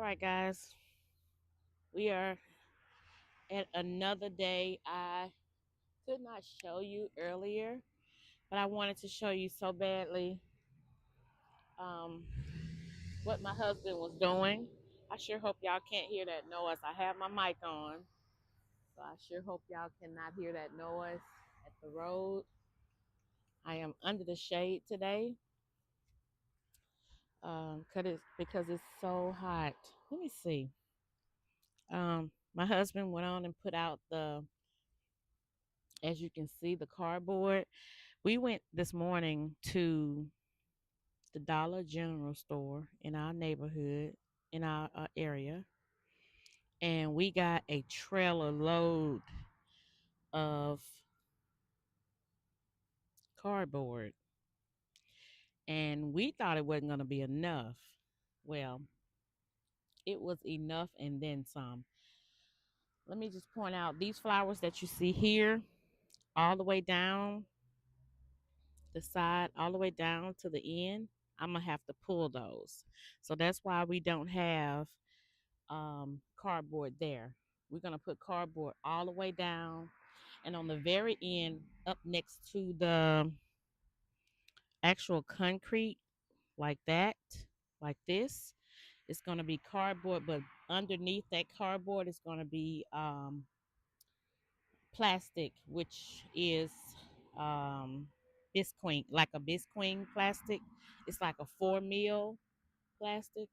right, guys, we are at another day. I could not show you earlier, but I wanted to show you so badly um, what my husband was doing. I sure hope y'all can't hear that noise. I have my mic on, so I sure hope y'all cannot hear that noise at the road. I am under the shade today because it's so hot. Let me see. My husband went on and put out as you can see, the cardboard. We went this morning to the Dollar General store in our neighborhood, in our area, and we got a trailer load of cardboard. And we thought it wasn't going to be enough. Well, it was enough and then some. Let me just point out these flowers that you see here, all the way down the side, all the way down to the end. I'm going to have to pull those. So that's why we don't have cardboard there. We're going to put cardboard all the way down. And on the very end, up next to the actual concrete, like that, like this, it's going to be cardboard. But underneath that cardboard is going to be plastic, which is bisqueen, like a bisqueen plastic. It's like a 4 mil plastic.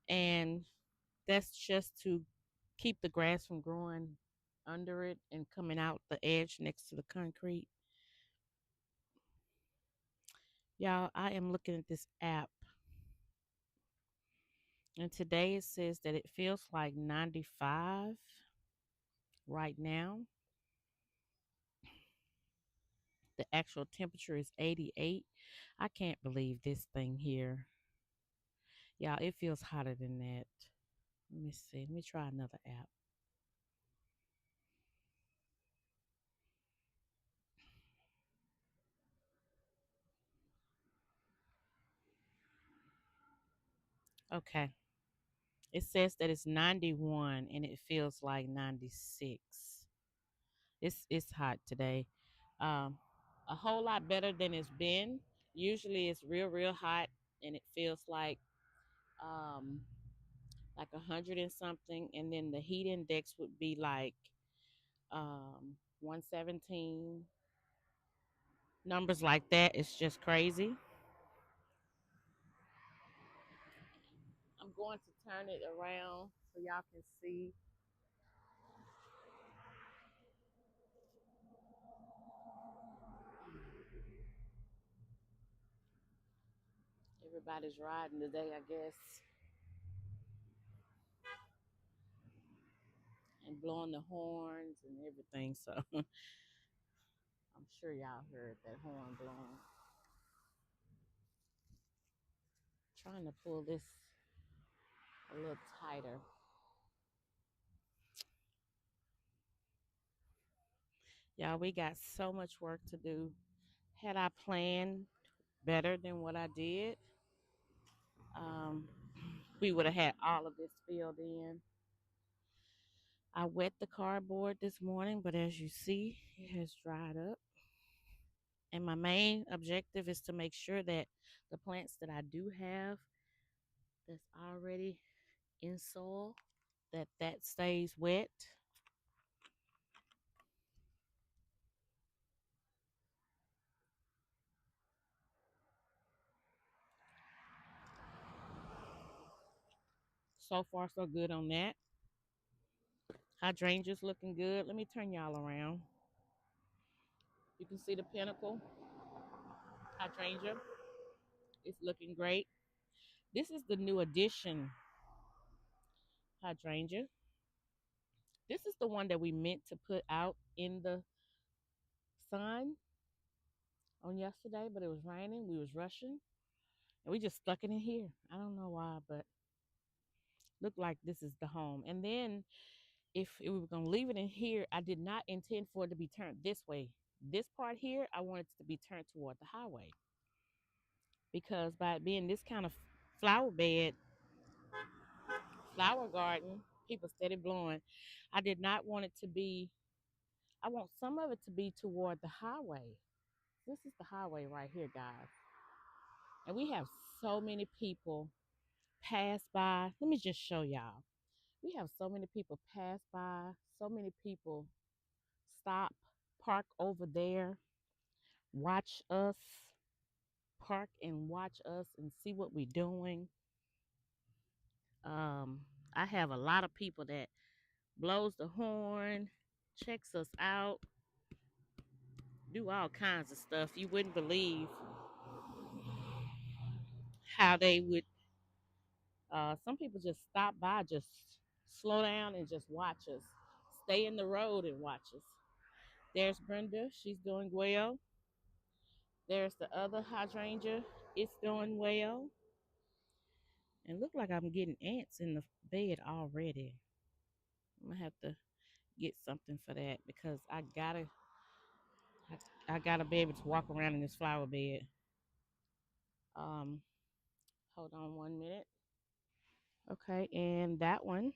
And that's just to keep the grass from growing under it and coming out the edge next to the concrete. Y'all, I am looking at this app, and today it says that it feels like 95 right now. The actual temperature is 88. I can't believe this thing here. Y'all, it feels hotter than that. Let me see. Let me try another app. Okay. It says that it's 91 and it feels like 96. It's hot today. Um, a whole lot better than it's been. Usually it's real hot and it feels um like 100 and something, and then the heat index would be like 117. Numbers like that, it's just crazy. I'm going to turn it around so y'all can see. Everybody's riding today, I guess, and blowing the horns and everything. So I'm sure y'all heard that horn blowing. Trying to pull this a little tighter. Y'all, we got so much work to do. Had I planned better than what I did, um, we would have had all of this filled in. I wet the cardboard this morning, but as you see, it has dried up. And my main objective is to make sure that the plants that I do have that's already in soil, that stays wet. So far, so good on that. Hydrangea's looking good. Let me turn y'all around. You can see the pinnacle hydrangea. It's looking great. This is the new addition hydrangea. This is the one that we meant to put out in the sun on yesterday, but it was raining. We was rushing, and we just stuck it in here. I don't know why, but looked like this is the home. And then if we were gonna leave it in here, I did not intend for it to be turned this way. This part here, I wanted it to be turned toward the highway because by it being this kind of flower bed, flower garden. People steady blowing. I did not want it to be. I want some of it to be toward the highway. This is the highway right here, guys, and we have so many people pass by. Let me just show y'all. We have so many people pass by. So many people stop, park over there, watch us, park and watch us and see what we're doing. Um, I have a lot of people that blows the horn, checks us out, do all kinds of stuff. You wouldn't believe how they would. Some people just stop by, just slow down and just watch us. Stay in the road and watch us. There's Brenda. She's doing well. There's the other hydrangea. It's doing well. And look like I'm getting ants in the bed already. I'm gonna have to get something for that because I gotta be able to walk around in this flower bed. Um, hold on 1 minute. Okay, and that one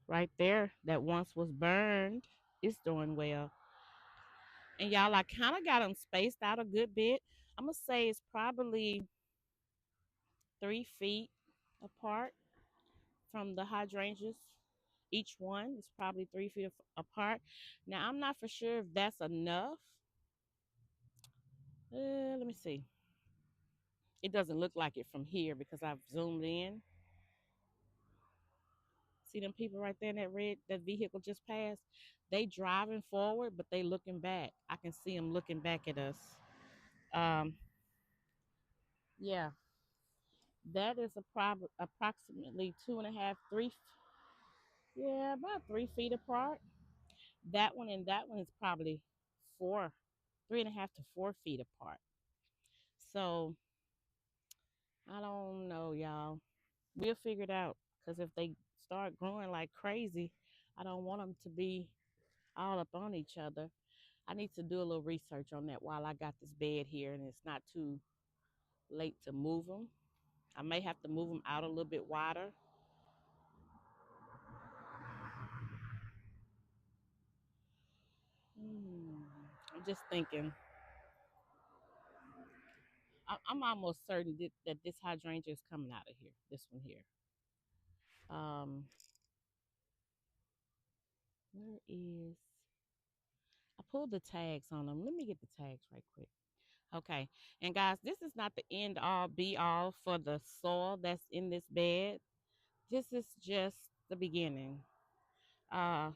right there that once was burned is doing well. And y'all, I kind of got them spaced out a good bit. I'm gonna say it's probably 3 feet apart from the hydrangeas. Each one is probably 3 feet apart. Now I'm not for sure if that's enough. Let me see. It doesn't look like it from here because I've zoomed in. See them people right there in that red, that vehicle just passed? They driving forward, but they looking back. I can see them looking back at us. Um, yeah, that is approximately 2.5, three, yeah, about 3 feet apart. That one and that one is probably 3.5 to 4 feet apart. So I don't know, y'all. We'll figure it out because if they start growing like crazy, I don't want them to be all up on each other. I need to do a little research on that while I got this bed here and it's not too late to move them. I may have to move them out a little bit wider. Hmm. I'm just thinking. I'm almost certain that this hydrangea is coming out of here. This one here. Um, where is? I pulled the tags on them. Let me get the tags right quick. Okay. And guys, this is not the end all be all for the soil that's in this bed. This is just the beginning.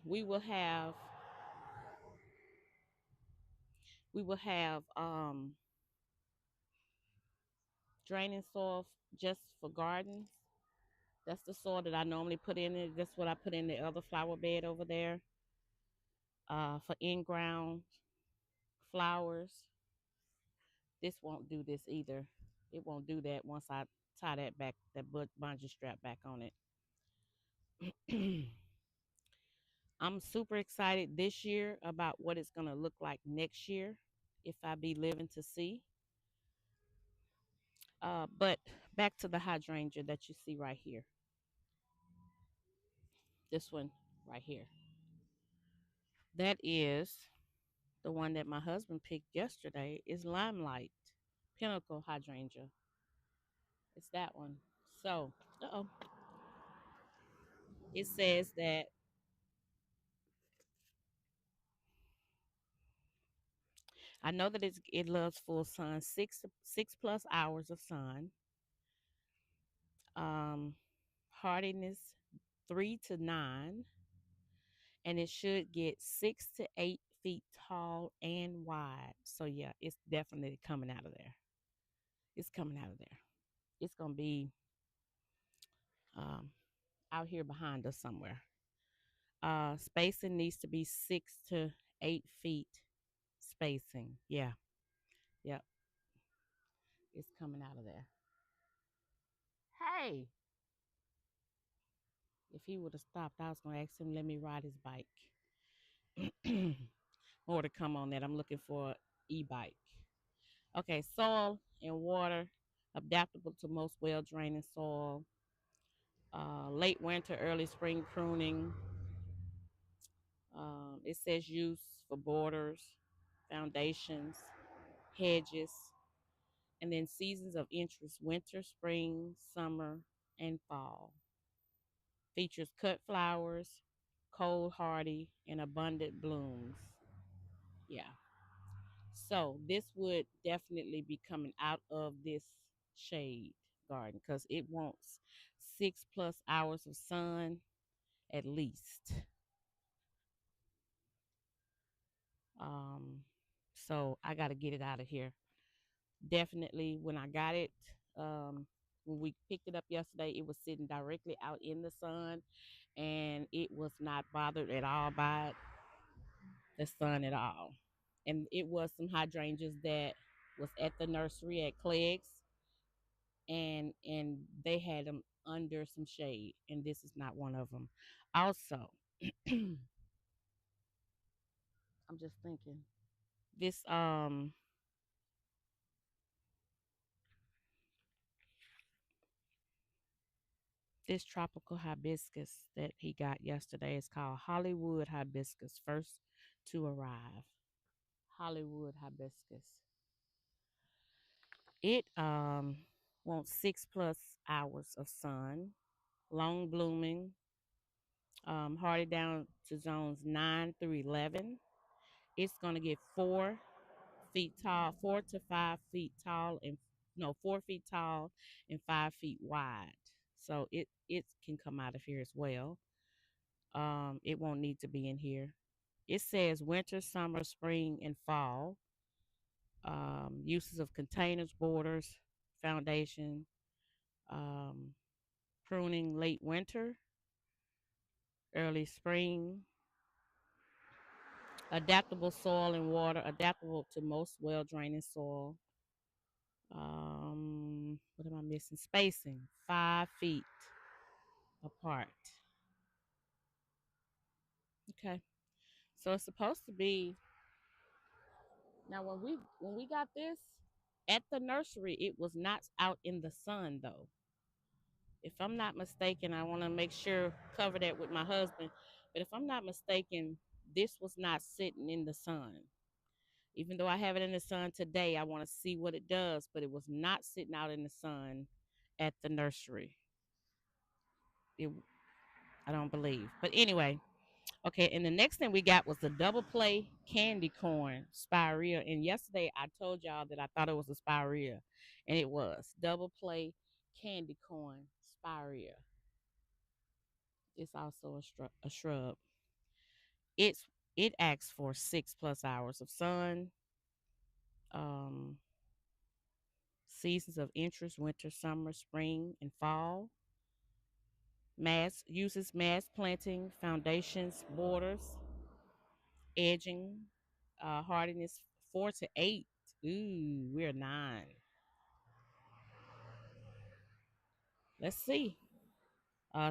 We will have draining soil just for gardens. That's the soil that I normally put in it. That's what I put in the other flower bed over there. For in-ground flowers. This won't do this either. It won't do that once I tie that back, that bungee strap back on it. I'm super excited this year about what it's going to look like next year if I be living to see. But back to the hydrangea that you see right here. This one right here. That is the one that my husband picked yesterday is Limelight Pinnacle Hydrangea. It's that one. So, uh-oh. It says that I know that it loves full sun, six plus hours of sun. Um, hardiness 3 to 9, and it should get 6 to 8 feet tall and wide. So yeah, it's definitely coming out of there. It's coming out of there. It's gonna be um, out here behind us somewhere. Spacing needs to be 6 to 8 feet spacing. Yeah, yep, it's coming out of there. Hey, if he would have stopped, I was gonna ask him let me ride his bike. More to come on that. I'm looking for e-bike. Okay, soil and water, adaptable to most well draining soil. Late winter, early spring pruning. It says use for borders, foundations, hedges, and then seasons of interest winter, spring, summer, and fall. Features cut flowers, cold hardy, and abundant blooms. Yeah. So this would definitely be coming out of this shade garden because it wants 6+ hours of sun at least. Um, so I got to get it out of here. Definitely, when I got it, when we picked it up yesterday, it was sitting directly out in the sun, and it was not bothered at all by the sun at all. And it was some hydrangeas that was at the nursery at Clegg's, and they had them under some shade, and this is not one of them. Also, I'm just thinking this this tropical hibiscus that he got yesterday is called Hollywood hibiscus, first to arrive. Hollywood hibiscus. It wants 6+ hours of sun, long blooming, hardy down to zones 9 through 11. It's gonna get 4 feet tall, 4 to 5 feet tall, and no 4 feet tall and 5 feet wide. So it can come out of here as well. It won't need to be in here. It says winter, summer, spring, and fall. Uses of containers, borders, foundation, um, pruning late winter, early spring, adaptable soil and water, adaptable to most well draining soil. What am I missing? Spacing 5 feet apart. Okay, so it's supposed to be now. When we got this at the nursery, it was not out in the sun though. If I'm not mistaken, I want to make sure cover that with my husband. But if I'm not mistaken, this was not sitting in the sun. Even though I have it in the sun today, I want to see what it does. But it was not sitting out in the sun at the nursery. It, I don't believe. But anyway, okay. And the next thing we got was the double play candy corn spirea. And yesterday I told y'all that I thought it was a spirea, and it was double play candy corn spirea. It's also a shrub. It's it asks for 6+ hours of sun. Um, Seasons of interest: winter, summer, spring, and fall. Mass planting, foundations, borders, edging. Hardiness 4 to 8. Ooh, we're 9. Let's see.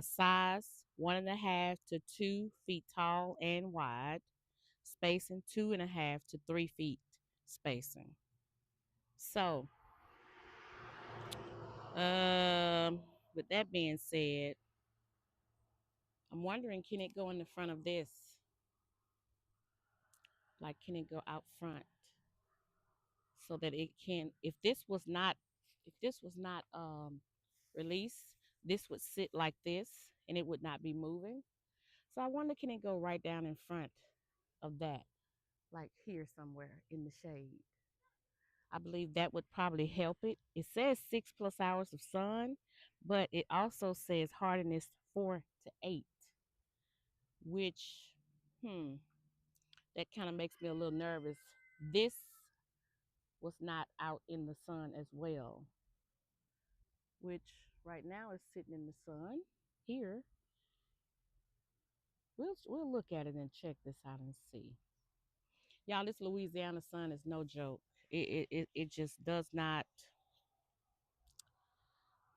Size 1.5 to 2 feet tall and wide. Spacing 2.5 to 3 feet spacing. So, with that being said, I'm wondering, can it go in the front of this? Like, can it go out front so that it can? If this was not released, this would sit like this and it would not be moving. So I wonder, can it go right down in front of that, like here somewhere in the shade? I believe that would probably help it. It says 6+ hours of sun, but it also says hardiness 4 to 8, which, hmm, that kind of makes me a little nervous. This was not out in the sun as well, which right now is sitting in the sun here. We'll look at it and check this out and see. Y'all, this Louisiana sun is no joke. It just does not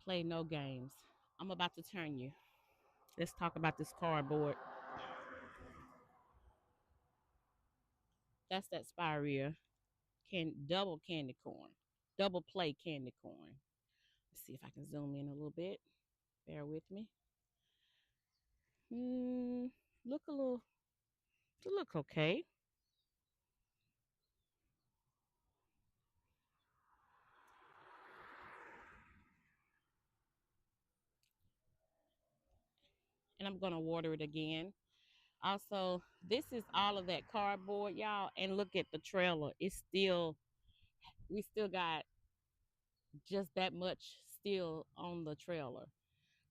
play no games. I'm about to turn you. Let's talk about this cardboard. That's that spirea double candy corn, double play candy corn. Let's see if I can zoom in a little bit. Bear with me. Mm, look a little. It look okay. And I'm gonna water it again. Also, this is all of that cardboard, y'all. And look at the trailer. It's still, we still got just that much still on the trailer.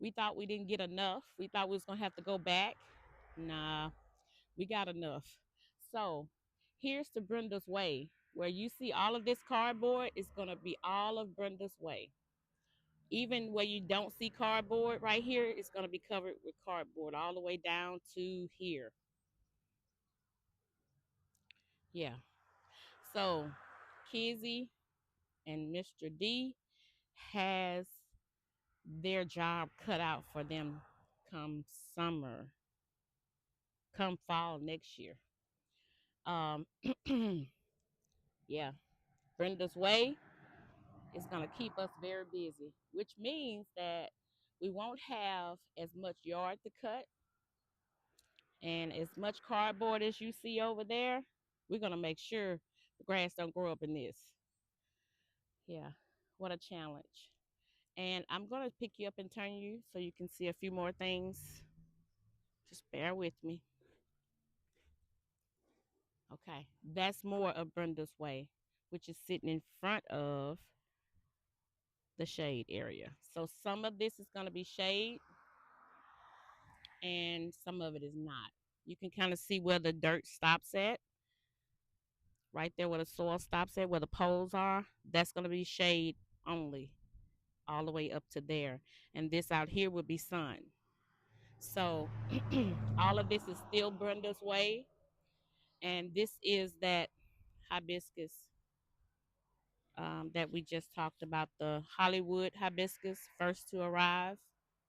We thought we didn't get enough. We thought we was gonna have to go back. Nah, we got enough. So here's to Brenda's Way. Where you see all of this cardboard is gonna be all of Brenda's Way. Even where you don't see cardboard right here, it's gonna be covered with cardboard all the way down to here. Yeah. So Kizzy and Mr. D has their job cut out for them come summer, come fall next year. Um, yeah, Brenda's Way is going to keep us very busy, which means that we won't have as much yard to cut and as much cardboard as you see over there. We're going to make sure the grass don't grow up in this. Yeah, what a challenge. And I'm going to pick you up and turn you so you can see a few more things. Just bear with me. Okay, that's more of Brenda's Way, which is sitting in front of the shade area. So some of this is going to be shade and some of it is not. You can kind of see where the dirt stops at, right there where the soil stops at, where the poles are. That's going to be shade only, all the way up to there. And this out here would be sun. So all of this is still Brenda's Way. And this is that hibiscus that we just talked about, the Hollywood hibiscus, first to arrive.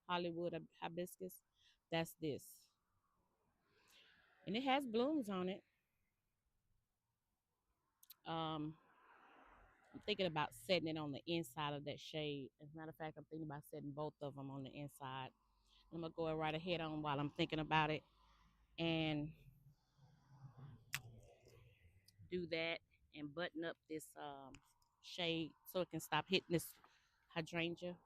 Hollywood hibiscus. That's this. And it has blooms on it. Um, I'm thinking about setting it on the inside of that shade. As a matter of fact, I'm thinking about setting both of them on the inside. I'm gonna go right ahead on while I'm thinking about it and do that and button up this shade so it can stop hitting this hydrangea.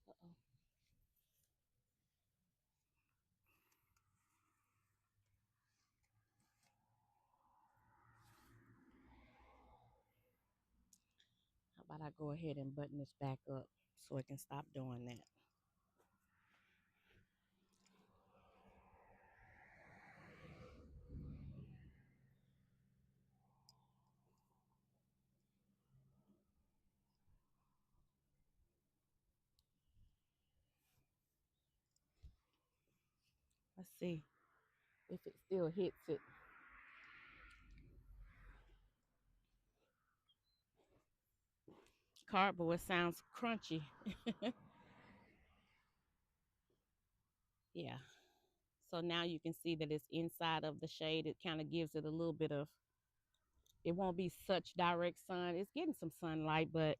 Uh-oh. How about I go ahead and button this back up so it can stop doing that? Let's see if it still hits it. Cardboard sounds crunchy. Yeah. So now you can see that it's inside of the shade. It kind of gives it a little bit of, it won't be such direct sun. It's getting some sunlight, but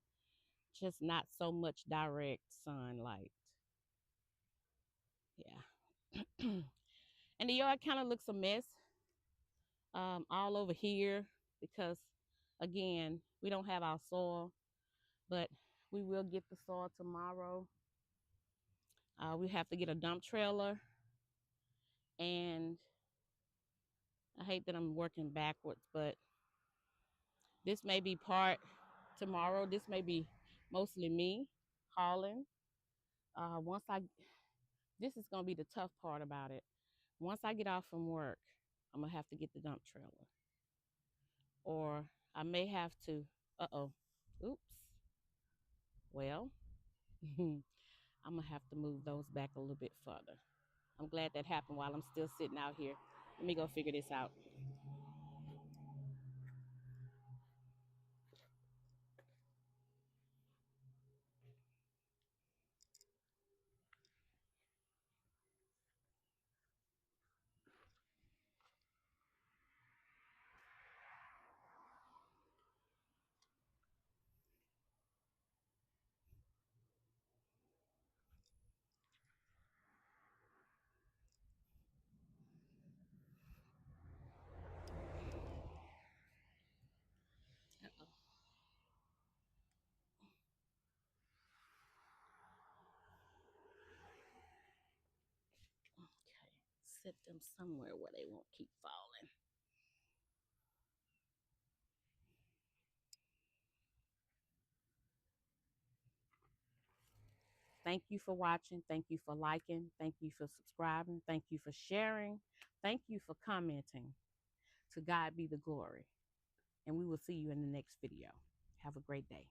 just not so much direct sunlight. Yeah. And the yard kind of looks a mess all over here because, again, we don't have our soil, but we will get the soil tomorrow. We have to get a dump trailer, and I hate that I'm working backwards, but this may be part tomorrow. This may be mostly me hauling. Once I, this is gonna be the tough part about it. Once I get off from work, I'm gonna have to get the dump trailer, or I may have to. Uh-oh, oops. Well, I'm gonna have to move those back a little bit further. I'm glad that happened while I'm still sitting out here. Let me go figure this out. set them somewhere where they won't keep falling. Thank you for watching. Thank you for liking. Thank you for subscribing. Thank you for sharing. Thank you for commenting. To God be the glory. And we will see you in the next video. Have a great day.